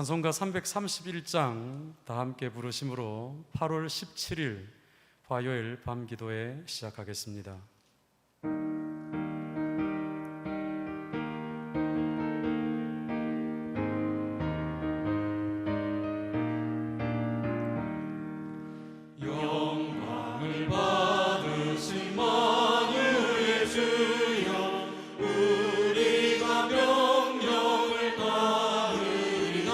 찬송가 331장 다 함께 부르심으로 8월 17일 화요일 밤 기도회 시작하겠습니다. 영광을 받으신 만유의 주여, 우리가 명령을 따르리라.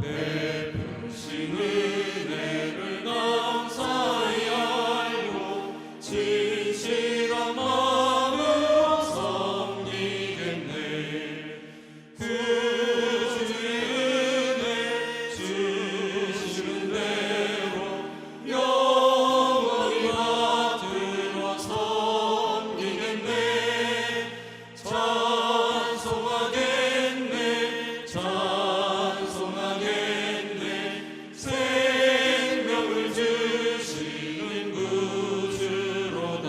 베푸신 은혜를 감사히 알고 진실한 마음으로 섬기겠네. 그 주의 은혜 주시는 대로 영원히 받들어 섬기겠네. 찬송하겠네, 찬송하겠네. 생명을 주시는 구주로다.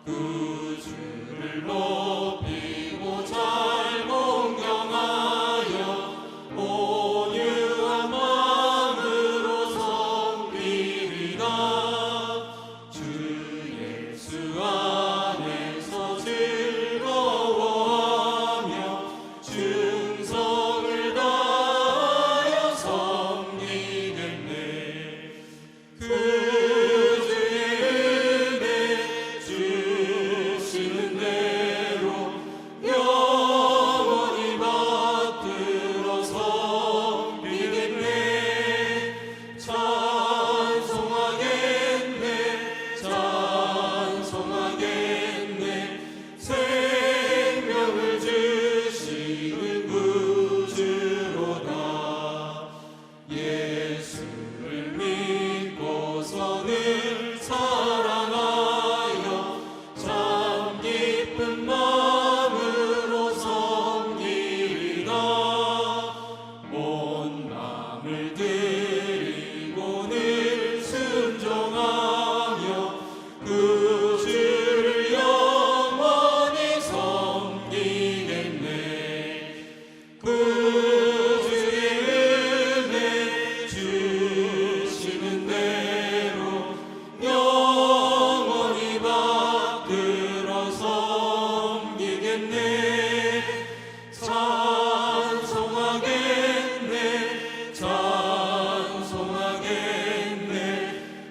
구주를 높이고 잘 공경하여 온유한 마음으로 섬기리라. 주 예수 안에서 즐거워하며 충성을 다하여 섬기겠네. 그 주의 은혜 주시는 대로 영원히 받들어 섬기겠네. 찬송하겠네, 찬송하겠네. 생명을 주시는 구주로다. 예수를 믿고서 늘 사랑하여 참 기쁜 마음으로 섬기리라. 온 마음을 드리고 늘 순종하며 그 주를 영원히 섬기겠네. 그 주의 은혜 주시는 대로 영원히 받들어 섬기겠네. 찬송하겠네, 찬송하겠네.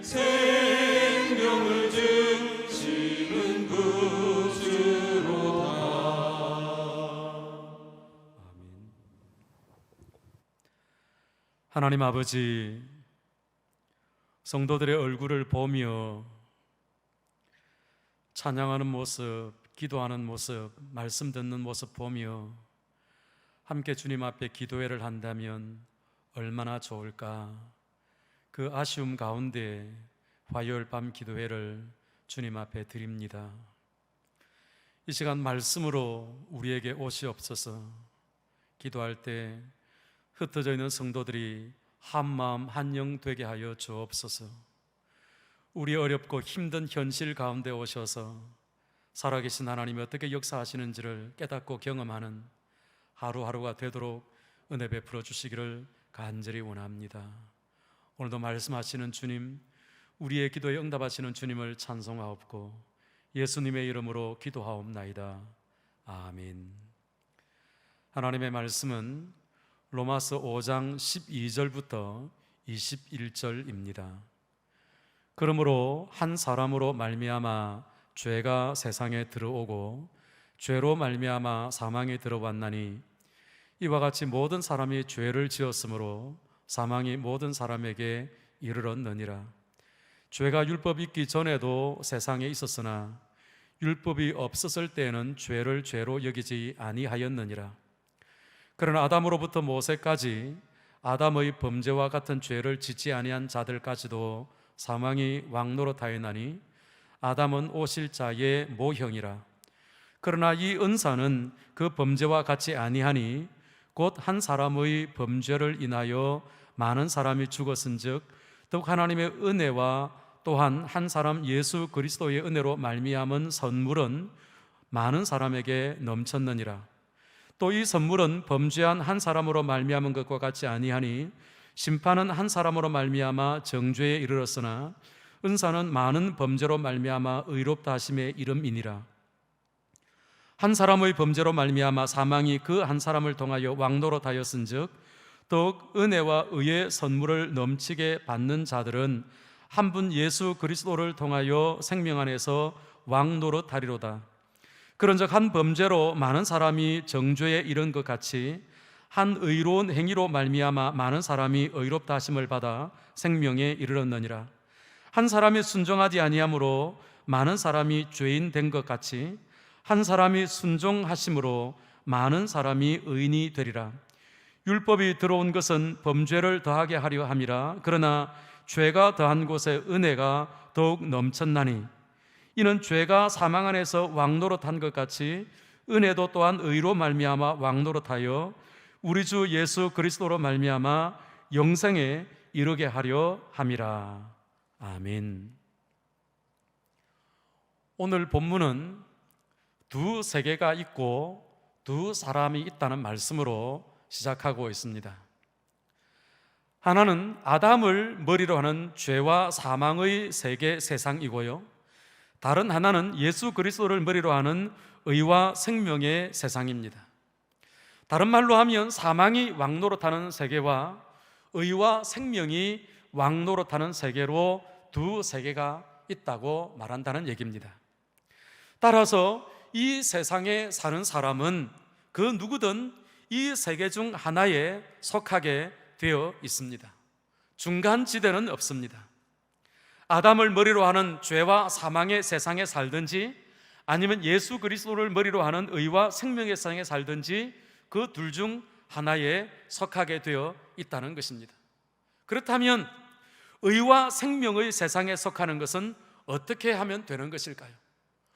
생명을 주시는 구주로다. 아멘. 하나님 아버지, 성도들의 얼굴을 보며 찬양하는 모습, 기도하는 모습, 말씀 듣는 모습 보며 함께 주님 앞에 기도회를 한다면 얼마나 좋을까. 그 아쉬움 가운데 화요일 밤 기도회를 주님 앞에 드립니다. 이 시간 말씀으로 우리에게 오시옵소서. 기도할 때 흩어져 있는 성도들이 한 마음 한 영 되게 하여 주옵소서. 우리 어렵고 힘든 현실 가운데 오셔서 살아계신 하나님이 어떻게 역사하시는지를 깨닫고 경험하는 하루하루가 되도록 은혜 베풀어 주시기를 간절히 원합니다. 오늘도 말씀하시는 주님, 우리의 기도에 응답하시는 주님을 찬송하옵고 예수님의 이름으로 기도하옵나이다. 아멘. 하나님의 말씀은 로마서 5장 12절부터 21절입니다. 그러므로 한 사람으로 말미암아 죄가 세상에 들어오고 죄로 말미암아 사망이 들어왔나니 이와 같이 모든 사람이 죄를 지었으므로 사망이 모든 사람에게 이르렀느니라. 죄가 율법이 있기 전에도 세상에 있었으나 율법이 없었을 때에는 죄를 죄로 여기지 아니하였느니라. 그러나 아담으로부터 모세까지 아담의 범죄와 같은 죄를 짓지 아니한 자들까지도 사망이 왕노릇하였나니 아담은 오실 자의 모형이라. 그러나 이 은사는 그 범죄와 같이 아니하니 곧 한 사람의 범죄를 인하여 많은 사람이 죽었은즉 더욱 하나님의 은혜와 또한 한 사람 예수 그리스도의 은혜로 말미암은 선물은 많은 사람에게 넘쳤느니라. 또 이 선물은 범죄한 한 사람으로 말미암은 것과 같지 아니하니 심판은 한 사람으로 말미암아 정죄에 이르렀으나 은사는 많은 범죄로 말미암아 의롭다 하심의 이름이니라. 한 사람의 범죄로 말미암아 사망이 그 한 사람을 통하여 왕노릇 하였은즉 더욱 은혜와 의의 선물을 넘치게 받는 자들은 한 분 예수 그리스도를 통하여 생명 안에서 왕노릇 하리로다. 그런즉 한 범죄로 많은 사람이 정죄에 이른 것 같이 한 의로운 행위로 말미암아 많은 사람이 의롭다 하심을 받아 생명에 이르렀느니라. 한 사람이 순종하지 아니함으로 많은 사람이 죄인 된 것 같이 한 사람이 순종하심으로 많은 사람이 의인이 되리라. 율법이 들어온 것은 범죄를 더하게 하려 함이라. 그러나 죄가 더한 곳에 은혜가 더욱 넘쳤나니 이는 죄가 사망 안에서 왕노릇한 것 같이 은혜도 또한 의로 말미암아 왕노릇하여 우리 주 예수 그리스도로 말미암아 영생에 이르게 하려 함이라. 아멘. 오늘 본문은 두 세계가 있고 두 사람이 있다는 말씀으로 시작하고 있습니다. 하나는 아담을 머리로 하는 죄와 사망의 세계 세상이고요, 다른 하나는 예수 그리스도를 머리로 하는 의와 생명의 세상입니다. 다른 말로 하면 사망이 왕노릇하는 세계와 의와 생명이 왕노릇하는 세계로 두 세계가 있다고 말한다는 얘기입니다. 따라서 이 세상에 사는 사람은 그 누구든 이 세계 중 하나에 속하게 되어 있습니다. 중간 지대는 없습니다. 아담을 머리로 하는 죄와 사망의 세상에 살든지 아니면 예수 그리스도를 머리로 하는 의와 생명의 세상에 살든지 그 둘 중 하나에 속하게 되어 있다는 것입니다. 그렇다면 의와 생명의 세상에 속하는 것은 어떻게 하면 되는 것일까요?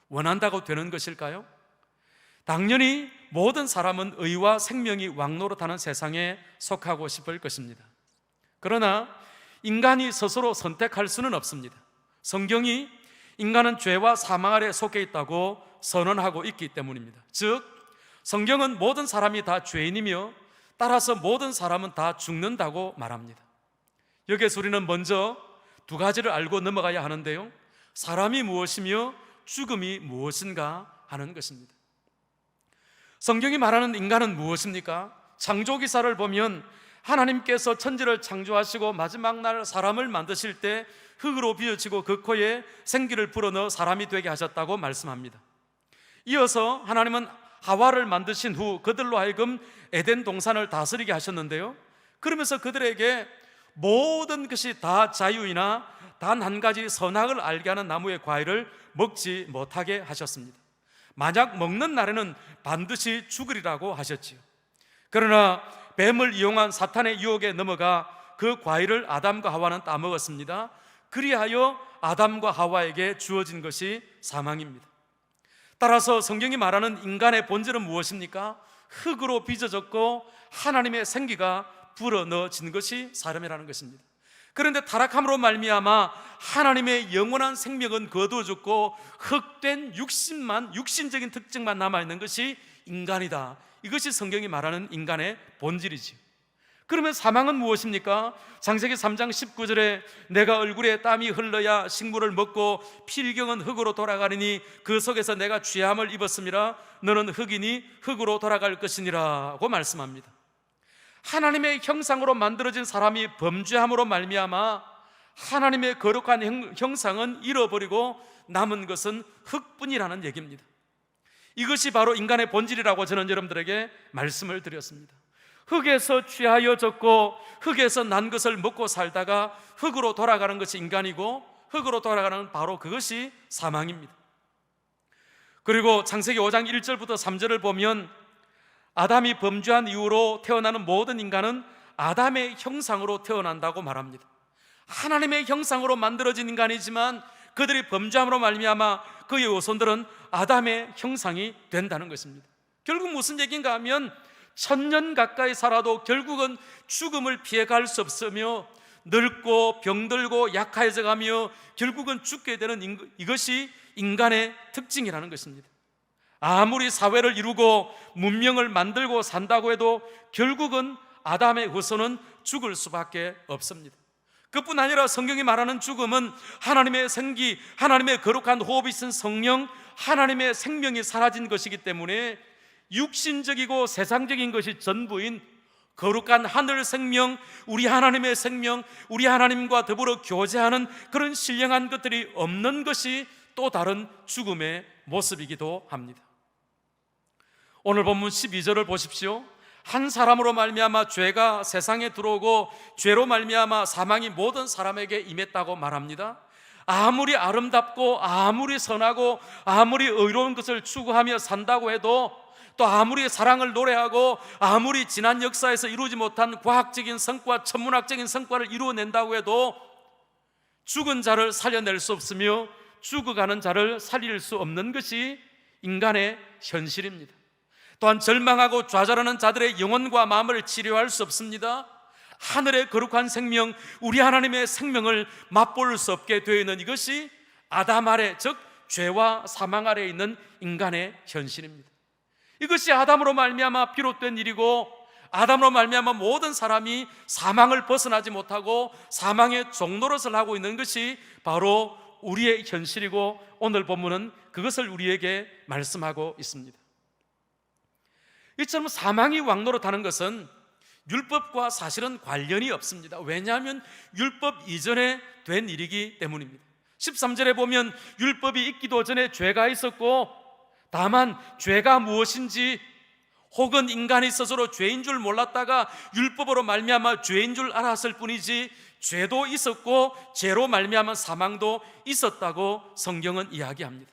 원한다고 되는 것일까요? 당연히 모든 사람은 의와 생명이 왕노릇하는 세상에 속하고 싶을 것입니다. 그러나 인간이 스스로 선택할 수는 없습니다. 성경이 인간은 죄와 사망 아래 속해 있다고 선언하고 있기 때문입니다. 즉, 성경은 모든 사람이 다 죄인이며 따라서 모든 사람은 다 죽는다고 말합니다. 여기에서 우리는 먼저 두 가지를 알고 넘어가야 하는데요, 사람이 무엇이며 죽음이 무엇인가 하는 것입니다. 성경이 말하는 인간은 무엇입니까? 창조기사를 보면 하나님께서 천지를 창조하시고 마지막 날 사람을 만드실 때 흙으로 비어지고 그 코에 생기를 불어넣어 사람이 되게 하셨다고 말씀합니다. 이어서 하나님은 하와를 만드신 후 그들로 하여금 에덴 동산을 다스리게 하셨는데요, 그러면서 그들에게 모든 것이 다 자유이나 단 한 가지 선악을 알게 하는 나무의 과일을 먹지 못하게 하셨습니다. 만약 먹는 날에는 반드시 죽으리라고 하셨지요. 그러나 뱀을 이용한 사탄의 유혹에 넘어가 그 과일을 아담과 하와는 따먹었습니다. 그리하여 아담과 하와에게 주어진 것이 사망입니다. 따라서 성경이 말하는 인간의 본질은 무엇입니까? 흙으로 빚어졌고 하나님의 생기가 불어넣어진 것이 사람이라는 것입니다. 그런데 타락함으로 말미암아 하나님의 영원한 생명은 거두어졌고 흙된 육신적인 특징만 남아있는 것이 인간이다. 이것이 성경이 말하는 인간의 본질이지. 그러면 사망은 무엇입니까? 창세기 3장 19절에 내가 얼굴에 땀이 흘러야 식물을 먹고 필경은 흙으로 돌아가리니 그 속에서 내가 죄함을 입었음이라 너는 흙이니 흙으로 돌아갈 것이니라고 말씀합니다. 하나님의 형상으로 만들어진 사람이 범죄함으로 말미암아 하나님의 거룩한 형상은 잃어버리고 남은 것은 흙뿐이라는 얘기입니다. 이것이 바로 인간의 본질이라고 저는 여러분들에게 말씀을 드렸습니다. 흙에서 취하여졌고 흙에서 난 것을 먹고 살다가 흙으로 돌아가는 것이 인간이고 흙으로 돌아가는 바로 그것이 사망입니다. 그리고 창세기 5장 1절부터 3절을 보면 아담이 범죄한 이후로 태어나는 모든 인간은 아담의 형상으로 태어난다고 말합니다. 하나님의 형상으로 만들어진 인간이지만 그들이 범죄함으로 말미암아 그의 후손들은 아담의 형상이 된다는 것입니다. 결국 무슨 얘기인가 하면 1000년 가까이 살아도 결국은 죽음을 피해갈 수 없으며 늙고 병들고 약해져 가며 결국은 죽게 되는 이것이 인간의 특징이라는 것입니다. 아무리 사회를 이루고 문명을 만들고 산다고 해도 결국은 아담의 후손은 죽을 수밖에 없습니다. 그뿐 아니라 성경이 말하는 죽음은 하나님의 생기, 하나님의 거룩한 호흡이 있은 성령, 하나님의 생명이 사라진 것이기 때문에 육신적이고 세상적인 것이 전부인 거룩한 하늘 생명, 우리 하나님의 생명, 우리 하나님과 더불어 교제하는 그런 신령한 것들이 없는 것이 또 다른 죽음의 모습이기도 합니다. 오늘 본문 12절을 보십시오. 한 사람으로 말미암아 죄가 세상에 들어오고 죄로 말미암아 사망이 모든 사람에게 임했다고 말합니다. 아무리 아름답고 아무리 선하고 아무리 의로운 것을 추구하며 산다고 해도, 또 아무리 사랑을 노래하고 아무리 지난 역사에서 이루지 못한 과학적인 성과, 천문학적인 성과를 이루어낸다고 해도 죽은 자를 살려낼 수 없으며 죽어가는 자를 살릴 수 없는 것이 인간의 현실입니다. 또한 절망하고 좌절하는 자들의 영혼과 마음을 치료할 수 없습니다. 하늘의 거룩한 생명, 우리 하나님의 생명을 맛볼 수 없게 되어 있는 이것이 아담 아래, 즉 죄와 사망 아래에 있는 인간의 현실입니다. 이것이 아담으로 말미암아 비롯된 일이고, 아담으로 말미암아 모든 사람이 사망을 벗어나지 못하고 사망의 종노릇을 하고 있는 것이 바로 우리의 현실이고, 오늘 본문은 그것을 우리에게 말씀하고 있습니다. 이처럼 사망이 왕노릇하는 것은 율법과 사실은 관련이 없습니다. 왜냐하면 율법 이전에 된 일이기 때문입니다. 13절에 보면 율법이 있기도 전에 죄가 있었고, 다만 죄가 무엇인지 혹은 인간이 스스로 죄인 줄 몰랐다가 율법으로 말미암아 죄인 줄 알았을 뿐이지, 죄도 있었고 죄로 말미암아 사망도 있었다고 성경은 이야기합니다.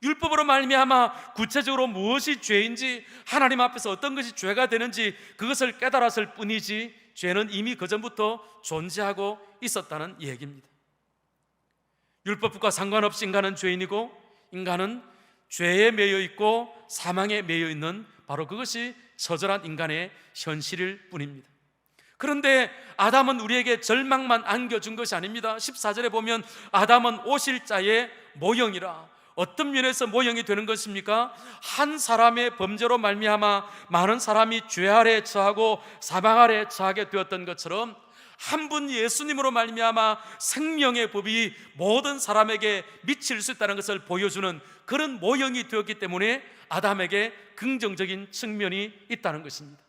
율법으로 말미암아 구체적으로 무엇이 죄인지, 하나님 앞에서 어떤 것이 죄가 되는지 그것을 깨달았을 뿐이지, 죄는 이미 그전부터 존재하고 있었다는 얘기입니다. 율법과 상관없이 인간은 죄인이고, 인간은 죄에 매여 있고 사망에 매여 있는 바로 그것이 처절한 인간의 현실일 뿐입니다. 그런데 아담은 우리에게 절망만 안겨준 것이 아닙니다. 14절에 보면 아담은 오실 자의 모형이라. 어떤 면에서 모형이 되는 것입니까? 한 사람의 범죄로 말미암아 많은 사람이 죄 아래에 처하고 사망 아래에 처하게 되었던 것처럼, 한 분 예수님으로 말미암아 생명의 법이 모든 사람에게 미칠 수 있다는 것을 보여주는 그런 모형이 되었기 때문에 아담에게 긍정적인 측면이 있다는 것입니다.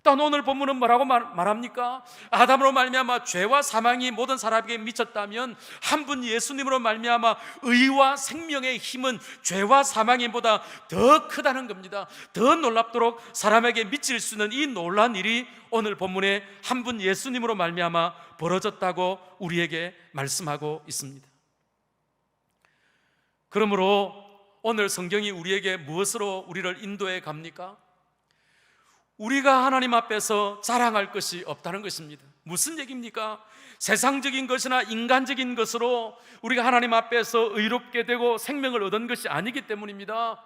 또한 오늘 본문은 뭐라고 말합니까? 아담으로 말미암아 죄와 사망이 모든 사람에게 미쳤다면, 한 분 예수님으로 말미암아 의와 생명의 힘은 죄와 사망보다 더 크다는 겁니다. 더 놀랍도록 사람에게 미칠 수 있는 이 놀라운 일이 오늘 본문에 한 분 예수님으로 말미암아 벌어졌다고 우리에게 말씀하고 있습니다. 그러므로 오늘 성경이 우리에게 무엇으로 우리를 인도해 갑니까? 우리가 하나님 앞에서 자랑할 것이 없다는 것입니다. 무슨 얘기입니까? 세상적인 것이나 인간적인 것으로 우리가 하나님 앞에서 의롭게 되고 생명을 얻은 것이 아니기 때문입니다.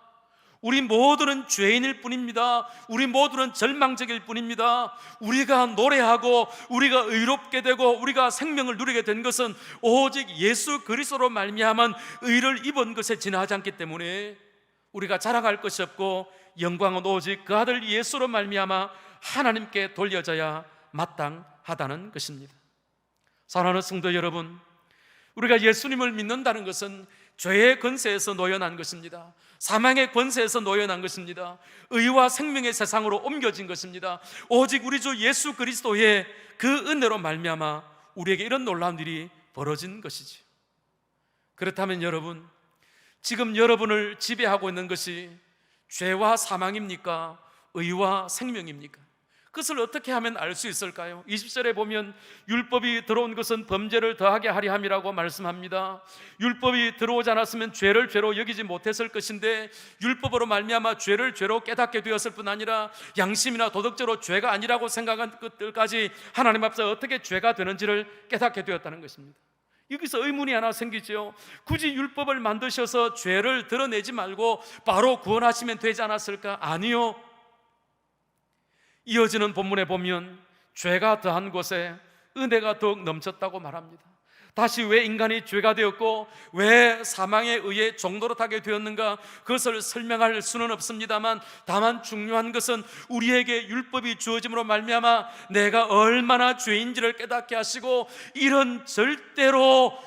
우리 모두는 죄인일 뿐입니다. 우리 모두는 절망적일 뿐입니다. 우리가 노래하고 우리가 의롭게 되고 우리가 생명을 누리게 된 것은 오직 예수 그리스도로 말미암은 의를 입은 것에 지나지 않기 때문에 우리가 자랑할 것이 없고, 영광은 오직 그 아들 예수로 말미암아 하나님께 돌려져야 마땅하다는 것입니다. 사랑하는 성도 여러분, 우리가 예수님을 믿는다는 것은 죄의 권세에서 놓여난 것입니다. 사망의 권세에서 놓여난 것입니다. 의와 생명의 세상으로 옮겨진 것입니다. 오직 우리 주 예수 그리스도의 그 은혜로 말미암아 우리에게 이런 놀라운 일이 벌어진 것이죠. 그렇다면 여러분, 지금 여러분을 지배하고 있는 것이 죄와 사망입니까? 의와 생명입니까? 그것을 어떻게 하면 알 수 있을까요? 20절에 보면 율법이 들어온 것은 범죄를 더하게 하려 함이라고 말씀합니다. 율법이 들어오지 않았으면 죄를 죄로 여기지 못했을 것인데, 율법으로 말미암아 죄를 죄로 깨닫게 되었을 뿐 아니라 양심이나 도덕적으로 죄가 아니라고 생각한 것들까지 하나님 앞에서 어떻게 죄가 되는지를 깨닫게 되었다는 것입니다. 여기서 의문이 하나 생기죠. 굳이 율법을 만드셔서 죄를 드러내지 말고 바로 구원하시면 되지 않았을까? 아니요. 이어지는 본문에 보면 죄가 더한 곳에 은혜가 더욱 넘쳤다고 말합니다. 다시 왜 인간이 죄가 되었고 왜 사망에 의해 종노릇하게 되었는가, 그것을 설명할 수는 없습니다만, 다만 중요한 것은 우리에게 율법이 주어짐으로 말미암아 내가 얼마나 죄인지를 깨닫게 하시고, 이런 절대로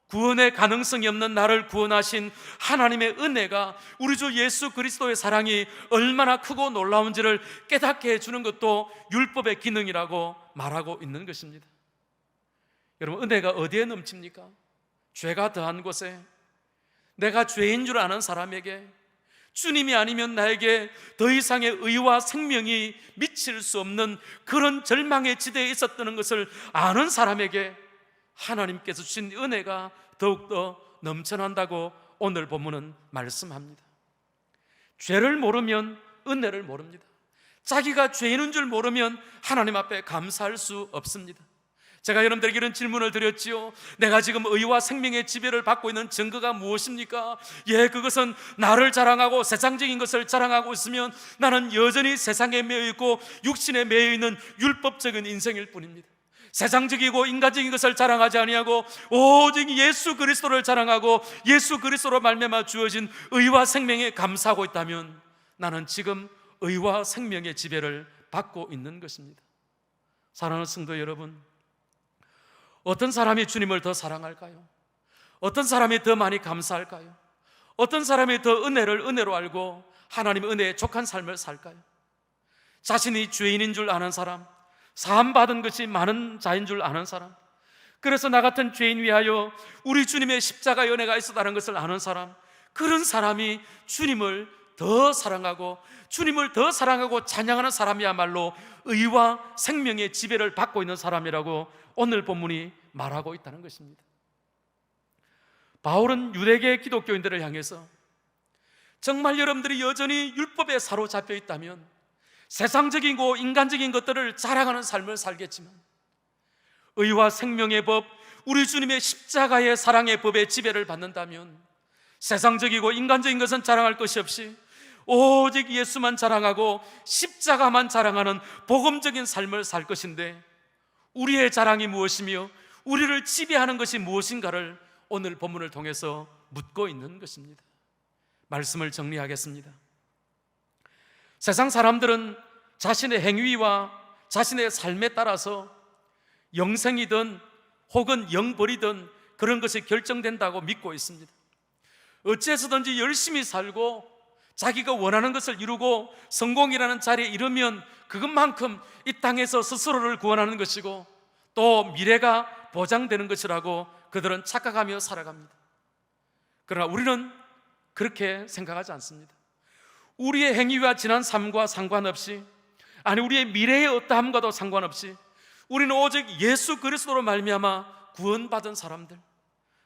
구원의 가능성이 없는 나를 구원하신 하나님의 은혜가, 우리 주 예수 그리스도의 사랑이 얼마나 크고 놀라운지를 깨닫게 해주는 것도 율법의 기능이라고 말하고 있는 것입니다. 여러분, 은혜가 어디에 넘칩니까? 죄가 더한 곳에, 내가 죄인 줄 아는 사람에게, 주님이 아니면 나에게 더 이상의 의와 생명이 미칠 수 없는 그런 절망의 지대에 있었다는 것을 아는 사람에게 하나님께서 주신 은혜가 더욱더 넘쳐난다고 오늘 본문은 말씀합니다. 죄를 모르면 은혜를 모릅니다. 자기가 죄인인 줄 모르면 하나님 앞에 감사할 수 없습니다. 제가 여러분들에게 이런 질문을 드렸지요. 내가 지금 의와 생명의 지배를 받고 있는 증거가 무엇입니까? 그것은 나를 자랑하고 세상적인 것을 자랑하고 있으면 나는 여전히 세상에 매여 있고 육신에 매여 있는 율법적인 인생일 뿐입니다. 세상적이고 인간적인 것을 자랑하지 아니하고 오직 예수 그리스도를 자랑하고 예수 그리스도로 말미암아 주어진 의와 생명에 감사하고 있다면 나는 지금 의와 생명의 지배를 받고 있는 것입니다. 사랑하는 성도 여러분, 어떤 사람이 주님을 더 사랑할까요? 어떤 사람이 더 많이 감사할까요? 어떤 사람이 더 은혜를 은혜로 알고 하나님의 은혜에 족한 삶을 살까요? 자신이 죄인인 줄 아는 사람, 사함받은 것이 많은 자인 줄 아는 사람, 그래서 나 같은 죄인 위하여 우리 주님의 십자가의 은혜가 있었다는 것을 아는 사람, 그런 사람이 주님을 더 사랑하고 주님을 더 사랑하고 찬양하는 사람이야말로 의와 생명의 지배를 받고 있는 사람이라고 오늘 본문이 말하고 있다는 것입니다. 바울은 유대계 기독교인들을 향해서 정말 여러분들이 여전히 율법에 사로잡혀 있다면 세상적이고 인간적인 것들을 자랑하는 삶을 살겠지만 의와 생명의 법, 우리 주님의 십자가의 사랑의 법의 지배를 받는다면 세상적이고 인간적인 것은 자랑할 것이 없이 오직 예수만 자랑하고 십자가만 자랑하는 복음적인 삶을 살 것인데, 우리의 자랑이 무엇이며 우리를 지배하는 것이 무엇인가를 오늘 본문을 통해서 묻고 있는 것입니다. 말씀을 정리하겠습니다. 세상 사람들은 자신의 행위와 자신의 삶에 따라서 영생이든 혹은 영벌이든 그런 것이 결정된다고 믿고 있습니다. 어찌해서든지 열심히 살고 자기가 원하는 것을 이루고 성공이라는 자리에 이르면 그것만큼 이 땅에서 스스로를 구원하는 것이고 또 미래가 보장되는 것이라고 그들은 착각하며 살아갑니다. 그러나 우리는 그렇게 생각하지 않습니다. 우리의 행위와 지난 삶과 상관없이, 아니 우리의 미래의 어떠함과도 상관없이 우리는 오직 예수 그리스도로 말미암아 구원받은 사람들,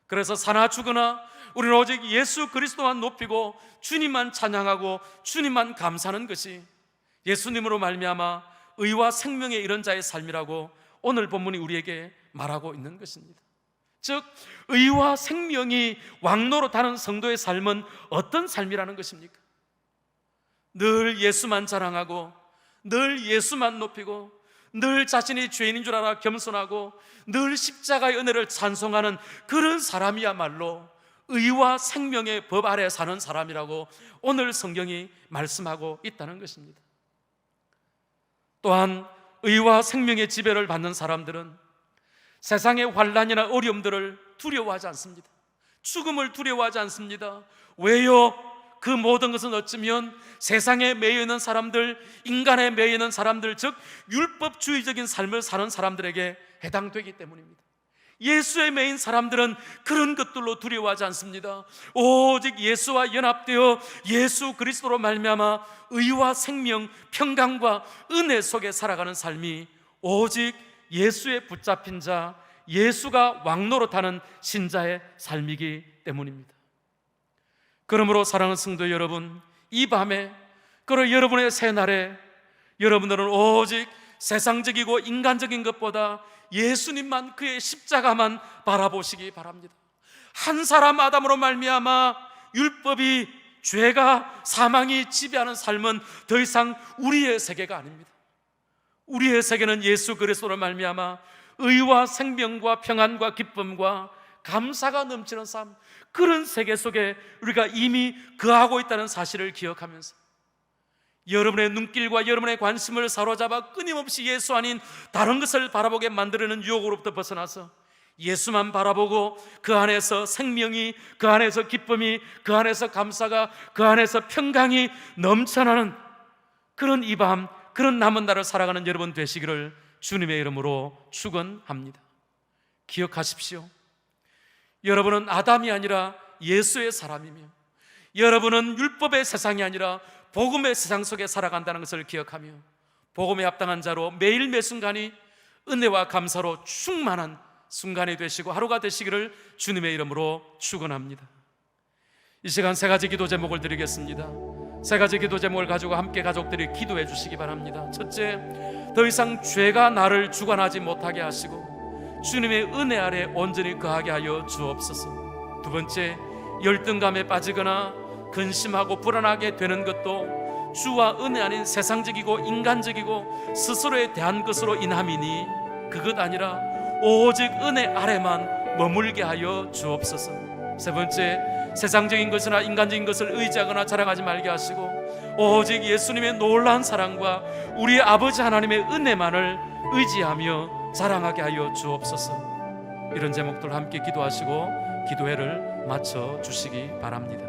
그래서 사나 죽으나 우리는 오직 예수 그리스도만 높이고 주님만 찬양하고 주님만 감사하는 것이 예수님으로 말미암아 의와 생명에 이른 자의 삶이라고 오늘 본문이 우리에게 말하고 있는 것입니다. 즉 의와 생명이 왕노릇하는 성도의 삶은 어떤 삶이라는 것입니까? 늘 예수만 자랑하고 늘 예수만 높이고 늘 자신이 죄인인 줄 알아 겸손하고 늘 십자가의 은혜를 찬송하는 그런 사람이야말로 의와 생명의 법 아래 사는 사람이라고 오늘 성경이 말씀하고 있다는 것입니다. 또한 의와 생명의 지배를 받는 사람들은 세상의 환난이나 어려움들을 두려워하지 않습니다. 죽음을 두려워하지 않습니다. 왜요? 그 모든 것은 어쩌면 세상에 매여 있는 사람들, 인간에 매여 있는 사람들, 즉 율법주의적인 삶을 사는 사람들에게 해당되기 때문입니다. 예수에 매인 사람들은 그런 것들로 두려워하지 않습니다. 오직 예수와 연합되어 예수 그리스도로 말미암아 의와 생명, 평강과 은혜 속에 살아가는 삶이 오직 예수에 붙잡힌 자, 예수가 왕노릇하는 신자의 삶이기 때문입니다. 그러므로 사랑하는 성도 여러분, 이 밤에, 그리고 여러분의 새날에 여러분들은 오직 세상적이고 인간적인 것보다 예수님만, 그의 십자가만 바라보시기 바랍니다. 한 사람 아담으로 말미암아 율법이, 죄가, 사망이 지배하는 삶은 더 이상 우리의 세계가 아닙니다. 우리의 세계는 예수 그리스도로 말미암아 의와 생명과 평안과 기쁨과 감사가 넘치는 삶, 그런 세계 속에 우리가 이미 거하고 있다는 사실을 기억하면서 여러분의 눈길과 여러분의 관심을 사로잡아 끊임없이 예수 아닌 다른 것을 바라보게 만드는 유혹으로부터 벗어나서 예수만 바라보고 그 안에서 생명이, 그 안에서 기쁨이, 그 안에서 감사가, 그 안에서 평강이 넘쳐나는 그런 이 밤, 그런 남은 날을 살아가는 여러분 되시기를 주님의 이름으로 축원합니다. 기억하십시오. 여러분은 아담이 아니라 예수의 사람이며, 여러분은 율법의 세상이 아니라 복음의 세상 속에 살아간다는 것을 기억하며, 복음에 합당한 자로 매일 매 순간이 은혜와 감사로 충만한 순간이 되시고 하루가 되시기를 주님의 이름으로 축원합니다. 이 시간 세 가지 기도 제목을 드리겠습니다. 세 가지 기도 제목을 가지고 함께 가족들이 기도해 주시기 바랍니다. 첫째, 더 이상 죄가 나를 주관하지 못하게 하시고 주님의 은혜 아래 온전히 거하게 하여 주옵소서. 두 번째, 열등감에 빠지거나 근심하고 불안하게 되는 것도 주와 은혜 아닌 세상적이고 인간적이고 스스로에 대한 것으로 인함이니 그것 아니라 오직 은혜 아래만 머물게 하여 주옵소서. 세 번째, 세상적인 것이나 인간적인 것을 의지하거나 자랑하지 말게 하시고 오직 예수님의 놀라운 사랑과 우리의 아버지 하나님의 은혜만을 의지하며 자랑하게 하여 주옵소서. 이런 제목들 함께 기도하시고 기도회를 마쳐 주시기 바랍니다.